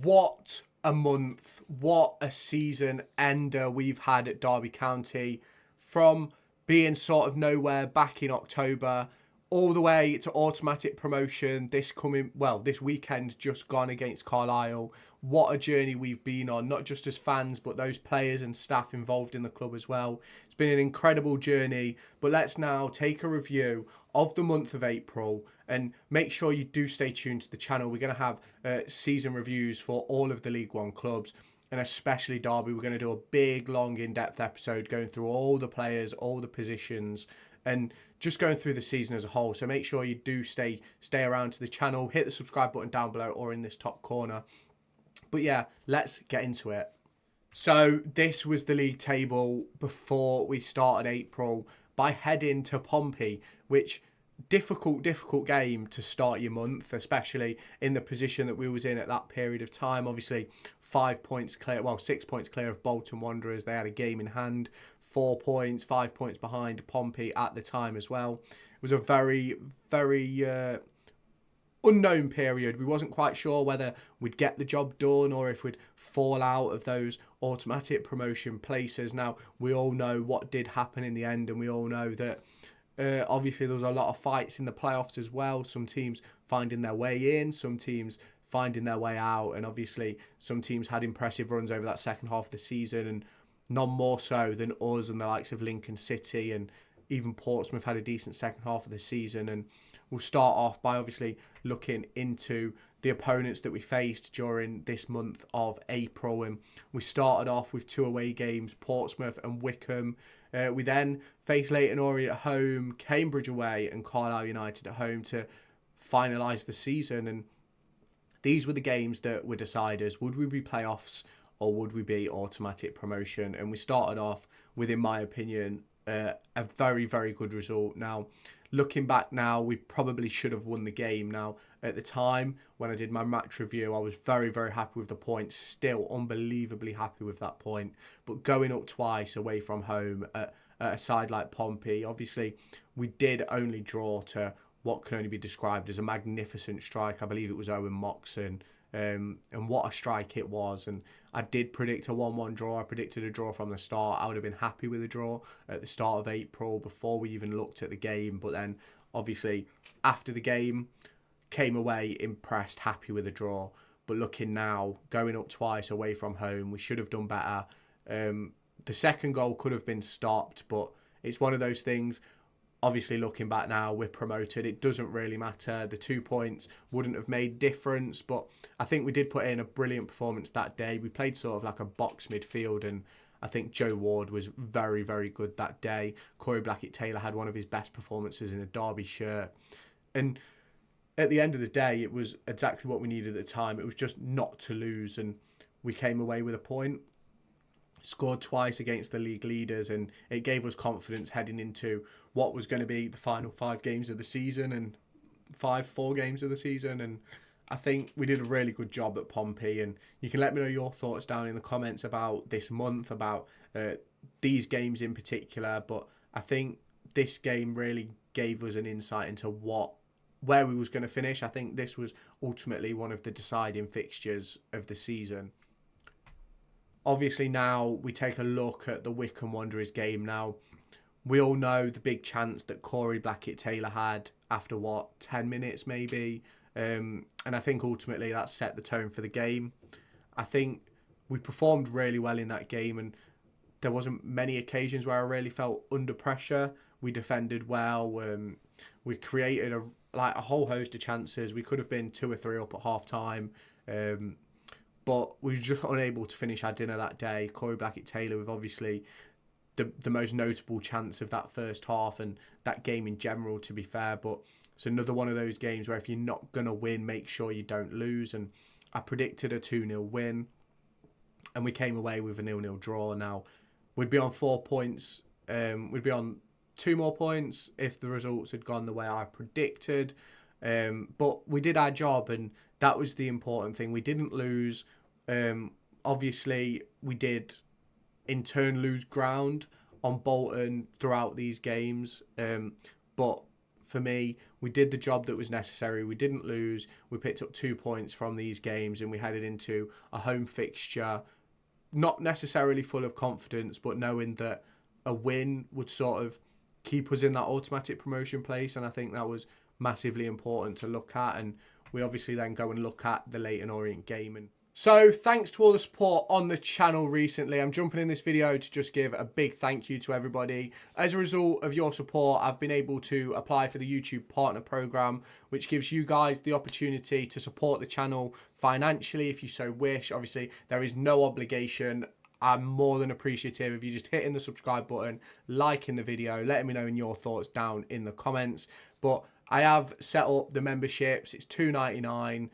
What a month. What a season ender we've had at Derby County. From being sort of nowhere back in October, all the way to automatic promotion this weekend just gone against Carlisle. What a journey we've been on, not just as fans, but those players and staff involved in the club as well. It's been an incredible journey, but let's now take a review of the month of April and make sure you do stay tuned to the channel. We're going to have season reviews for all of the League One clubs, and especially Derby. We're going to do a big, long, in-depth episode going through all the players, all the positions, and just going through the season as a whole. So make sure you do stay around to the channel. Hit the subscribe button down below or in this top corner. But yeah, let's get into it. So this was the league table before we started April by heading to Pompey, which difficult game to start your month, especially in the position that we was in at that period of time. Obviously 6 points clear of Bolton Wanderers. They had a game in hand, 5 points behind Pompey at the time as well. It was a very unknown period. We wasn't quite sure whether we'd get the job done or if we'd fall out of those automatic promotion places. Now, we all know what did happen in the end, and we all know that obviously there was a lot of fights in the playoffs as well. Some teams finding their way in, some teams finding their way out, and obviously some teams had impressive runs over that second half of the season, and none more so than us and the likes of Lincoln City, and even Portsmouth had a decent second half of the season. And we'll start off by obviously looking into the opponents that we faced during this month of April. And we started off with 2 away games, Portsmouth and Wycombe. We then faced Leyton, Orient at home, Cambridge away, and Carlisle United at home to finalise the season. And these were the games that were deciders. Would we be playoffs or would we be automatic promotion? And we started off with, in my opinion, a very good result. Now, looking back now, we probably should have won the game. Now, at the time when I did my match review, I was very happy with the points. Still unbelievably happy with that point. But going up twice away from home at a side like Pompey, obviously we did only draw to what can only be described as a magnificent strike. I believe it was Owen Moxon. And what a strike it was. And I did predict a 1-1 draw. I predicted a draw from the start. I would have been happy with a draw at the start of April before we even looked at the game. But then obviously after the game, came away impressed, happy with a draw. But looking now, going up twice away from home, we should have done better. The second goal could have been stopped, but it's one of those things. Obviously, looking back now, we're promoted. It doesn't really matter. The 2 points wouldn't have made difference, but I think we did put in a brilliant performance that day. We played sort of like a box midfield, and I think Joe Ward was very good that day. Corey Blackett-Taylor had one of his best performances in a Derby shirt. And at the end of the day, it was exactly what we needed at the time. It was just not to lose, and we came away with a point. Scored twice against the league leaders, and it gave us confidence heading into what was going to be the final 5 games of the season and 4 games of the season. And I think we did a really good job at Pompey, and you can let me know your thoughts down in the comments about this month, about these games in particular. But I think this game really gave us an insight into where we was going to finish. I think this was ultimately one of the deciding fixtures of the season. Obviously, now we take a look at the Wycombe Wanderers game. Now, we all know the big chance that Corey Blackett-Taylor had after, 10 minutes maybe. And I think ultimately that set the tone for the game. I think we performed really well in that game, and there wasn't many occasions where I really felt under pressure. We defended well. We created a whole host of chances. We could have been 2 or 3 up at half time. But we were just unable to finish our dinner that day. Corey Blackett-Taylor with obviously the most notable chance of that first half and that game in general, to be fair. But it's another one of those games where if you're not going to win, make sure you don't lose. And I predicted a 2-0 win, and we came away with a 0-0 draw. Now, we'd be on 4 points. We'd be on 2 more points if the results had gone the way I predicted. But we did our job, and that was the important thing. We didn't lose. Obviously, we did in turn lose ground on Bolton throughout these games. But for me, we did the job that was necessary. We didn't lose. We picked up 2 points from these games, and we headed into a home fixture, not necessarily full of confidence, but knowing that a win would sort of keep us in that automatic promotion place. And I think that was massively important to look at. And we obviously then go and look at the Leyton Orient game. And so thanks to all the support on the channel recently. I'm jumping in this video to just give a big thank you to everybody. As a result of your support, I've been able to apply for the YouTube Partner Program, which gives you guys the opportunity to support the channel financially if you so wish. Obviously, there is no obligation. I'm more than appreciative of you just hitting the subscribe button, liking the video, letting me know your thoughts down in the comments. But I have set up the memberships. It's $2.99.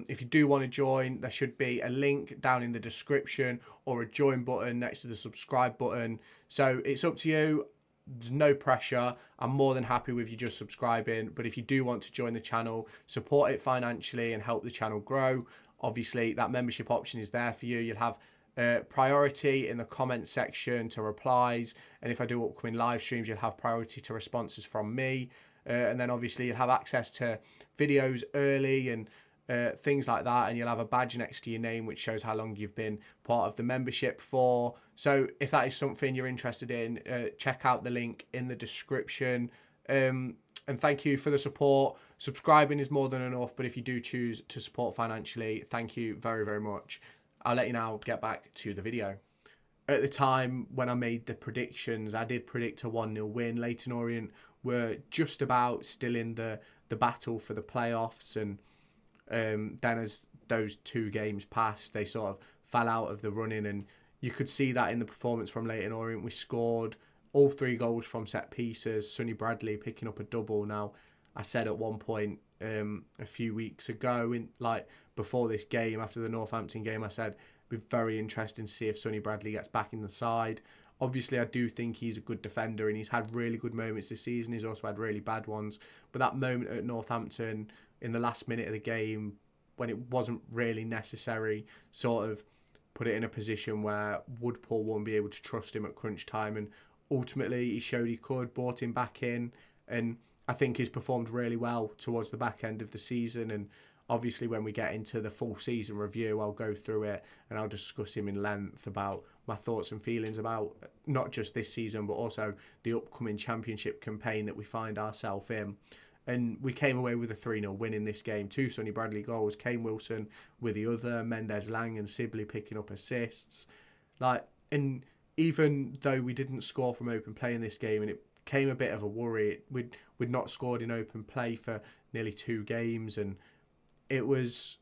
If you do want to join, there should be a link down in the description or a join button next to the subscribe button. So it's up to you. There's no pressure. I'm more than happy with you just subscribing. But if you do want to join the channel, support it financially and help the channel grow, obviously that membership option is there for you. You'll have priority in the comment section to replies. And if I do upcoming live streams, you'll have priority to responses from me. And then obviously you'll have access to videos early and things like that, and you'll have a badge next to your name which shows how long you've been part of the membership for. So if that is something you're interested in, check out the link in the description. And thank you for the support. Subscribing is more than enough, but if you do choose to support financially, thank you very, very much. I'll let you now get back to the video. At the time when I made the predictions, I did predict a 1-0 win. Leyton Orient were just about still in the battle for the playoffs, and then as those 2 games passed, they sort of fell out of the running, and you could see that in the performance from Leyton Orient. We scored all 3 goals from set pieces. Sonny Bradley picking up a double. Now, I said at one point a few weeks ago, before this game, after the Northampton game, I said it'd be very interesting to see if Sonny Bradley gets back in the side. Obviously, I do think he's a good defender, and he's had really good moments this season. He's also had really bad ones. But that moment at Northampton in the last minute of the game, when it wasn't really necessary, sort of put it in a position where Woodpool won't be able to trust him at crunch time. And ultimately, he showed he could, brought him back in. And I think he's performed really well towards the back end of the season. And obviously, when we get into the full season review, I'll go through it and I'll discuss him in length about my thoughts and feelings about not just this season, but also the upcoming championship campaign that we find ourselves in. And we came away with a 3-0 win in this game. 2 Sonny Bradley goals, Kane Wilson with the other, Mendes Lang and Sibley picking up assists. And even though we didn't score from open play in this game, and it came a bit of a worry, we'd not scored in open play for nearly 2 games, and it was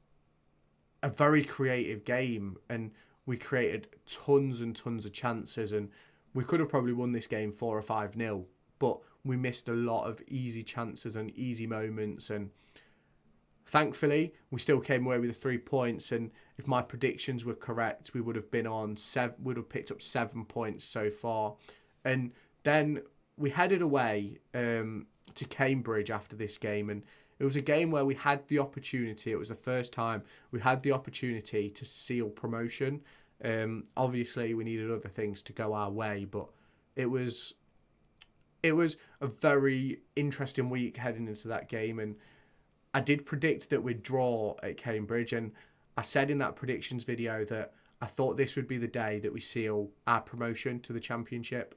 a very creative game, and we created tons and tons of chances, and we could have probably won this game 4 or 5-0, but we missed a lot of easy chances and easy moments, and thankfully we still came away with the 3 points. And if my predictions were correct, we would have been on 7. Would have picked up 7 points so far. And then we headed away to Cambridge after this game, and it was a game where we had the opportunity. It was the first time we had the opportunity to seal promotion. Obviously, we needed other things to go our way, but it was a very interesting week heading into that game. And I did predict that we'd draw at Cambridge, and I said in that predictions video that I thought this would be the day that we seal our promotion to the championship.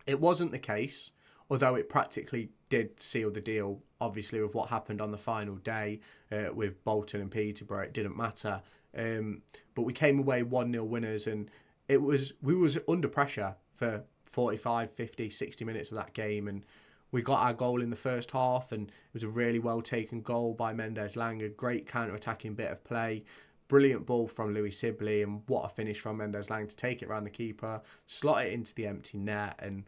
It wasn't the case, although it practically did seal the deal. Obviously, with what happened on the final day with Bolton and Peterborough, it didn't matter. But we came away 1-0 winners, and we was under pressure for 45, 50, 60 minutes of that game, and we got our goal in the first half, and it was a really well taken goal by Mendes Lang, a great counter-attacking bit of play, brilliant ball from Louis Sibley, and what a finish from Mendes Lang to take it around the keeper, slot it into the empty net. And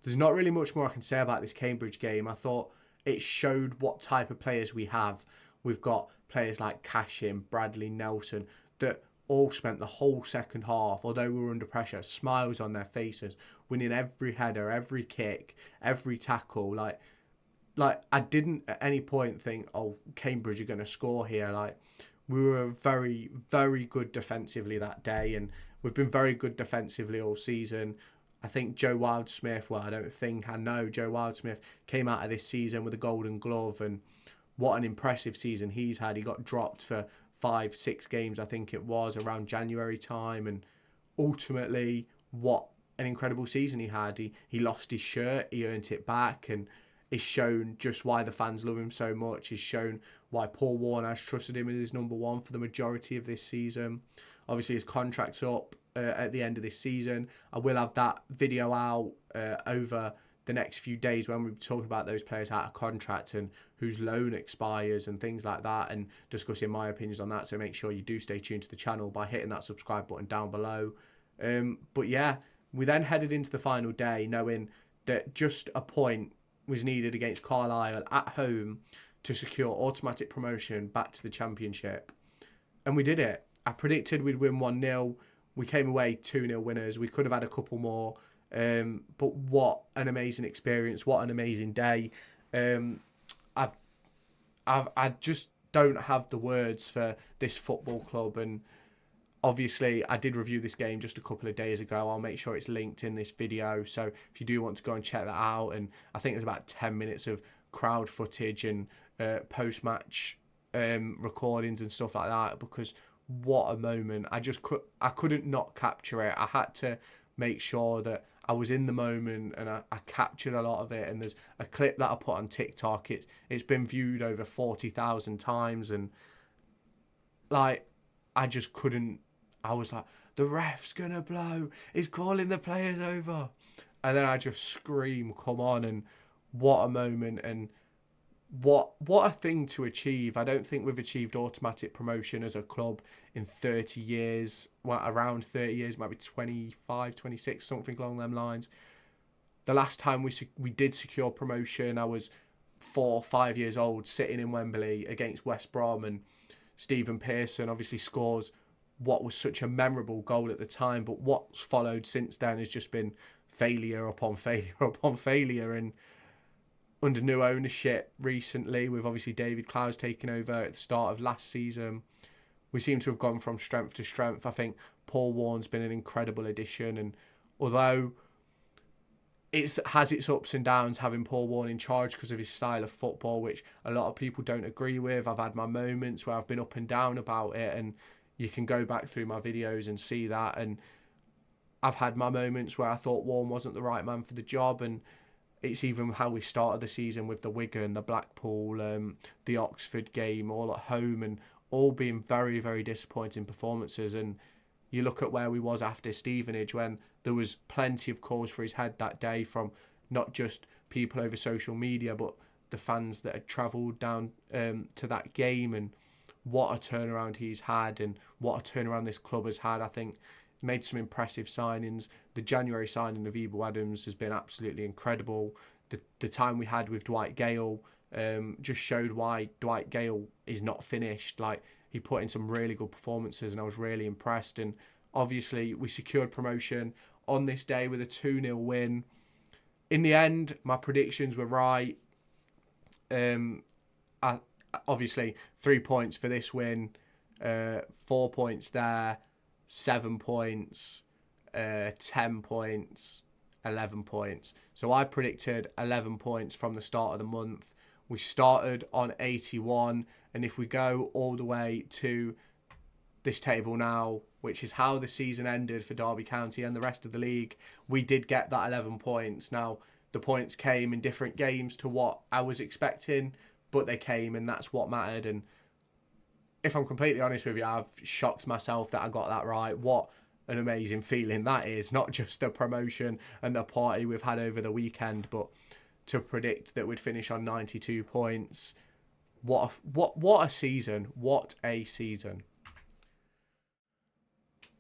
there's not really much more I can say about this Cambridge game. I thought it showed what type of players we have. We've got players like Cashin, Bradley, Nelson, that all spent the whole second half, although we were under pressure, smiles on their faces, winning every header, every kick, every tackle. Like I didn't at any point think, oh, Cambridge are going to score here. Like, we were very, very good defensively that day, and we've been very good defensively all season. I think Joe Wildsmith, well, I know Joe Wildsmith came out of this season with a Golden Glove, and what an impressive season he's had. He got dropped for 5-6 games, I think it was, around January time, and ultimately, what an incredible season he had. He lost his shirt, he earned it back, and it's shown just why the fans love him so much. It's shown why Paul Warne has trusted him as his number one for the majority of this season. Obviously, his contract's up at the end of this season. I will have that video out over the next few days when we're talking about those players out of contract and whose loan expires and things like that, and discussing my opinions on that. So make sure you do stay tuned to the channel by hitting that subscribe button down below. But yeah, we then headed into the final day knowing that just a point was needed against Carlisle at home to secure automatic promotion back to the Championship. And we did it. I predicted we'd win 1-0. We came away 2-0 winners. We could have had a couple more. But what an amazing experience. What an amazing day. I just don't have the words for this football club. And obviously, I did review this game just a couple of days ago. I'll make sure it's linked in this video. So if you do want to go and check that out, and I think there's about 10 minutes of crowd footage and post-match recordings and stuff like that, because what a moment. I couldn't not capture it. I had to make sure that I was in the moment, and I captured a lot of it. And there's a clip that I put on TikTok. It's been viewed over 40,000 times, and like, I just couldn't. I was like, the ref's gonna blow. He's calling the players over. And then I just scream, come on. And what a moment, and what a thing to achieve. I don't think we've achieved automatic promotion as a club in 30 years. Well, around 30 years, might be 25, 26, something along them lines. The last time we did secure promotion, I was 4 or 5 years old, sitting in Wembley against West Brom, and Stephen Pearson obviously scores what was such a memorable goal at the time, but what's followed since then has just been failure upon failure upon failure. And under new ownership recently, with obviously David Clowes taking over at the start of last season, we seem to have gone from strength to strength. I think Paul Warne's been an incredible addition, and although it has its ups and downs having Paul Warne in charge because of his style of football, which a lot of people don't agree with. I've had my moments where I've been up and down about it, and you can go back through my videos and see that. And I've had my moments where I thought Warne wasn't the right man for the job, and it's even how we started the season with the Wigan, the Blackpool, the Oxford game, all at home, and all being very, very disappointing performances. And you look at where we was after Stevenage, when there was plenty of calls for his head that day from not just people over social media, but the fans that had travelled down to that game. And what a turnaround he's had, and what a turnaround this club has had. I think made some impressive signings. The January signing of Ebel Adams has been absolutely incredible. The time we had with Dwight Gale just showed why Dwight Gale is not finished. Like, he put in some really good performances, and I was really impressed. And obviously, we secured promotion on this day with a 2-0 win. In the end, my predictions were right. Obviously, 3 points for this win, 4 points there, 7 points, 10 points, 11 points. So I predicted 11 points from the start of the month. We started on 81, and if we go all the way to this table now, which is how the season ended for Derby County and the rest of the league, we did get that 11 points. Now, the points came in different games to what I was expecting, but they came, and that's what mattered. And if I'm completely honest with you, I've shocked myself that I got that right. What an amazing feeling that is. Not just the promotion and the party we've had over the weekend, but to predict that we'd finish on 92 points. What a season. What a season.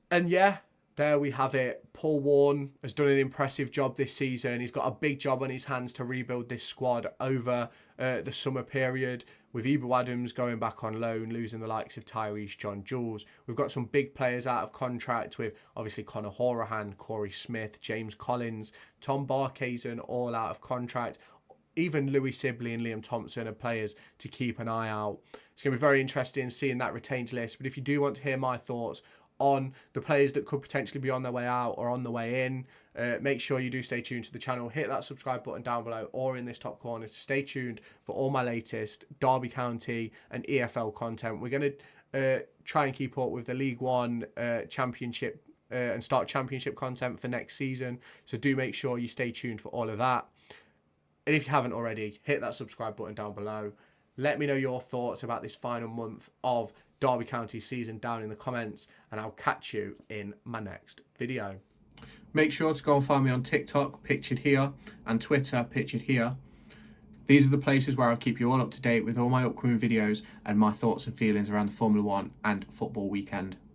And yeah, there we have it. Paul Warne has done an impressive job this season. He's got a big job on his hands to rebuild this squad over the summer period, with Ebel Adams going back on loan, losing the likes of Tyrese John Jules. We've got some big players out of contract, with obviously Conor Horahan, Corey Smith, James Collins, Tom Barkhazen, all out of contract. Even Louis Sibley and Liam Thompson are players to keep an eye out. It's going to be very interesting seeing that retained list. But if you do want to hear my thoughts on the players that could potentially be on their way out or on the way in. Make sure you do stay tuned to the channel. Hit that subscribe button down below or in this top corner to stay tuned for all my latest Derby County and EFL content. We're going to try and keep up with the League One Championship and start Championship content for next season. So do make sure you stay tuned for all of that. And if you haven't already, hit that subscribe button down below. Let me know your thoughts about this final month of Derby County season down in the comments, and I'll catch you in my next video. Make sure to go and find me on TikTok, pictured here, and Twitter, pictured here. These are the places where I'll keep you all up to date with all my upcoming videos and my thoughts and feelings around the Formula 1 and football weekend.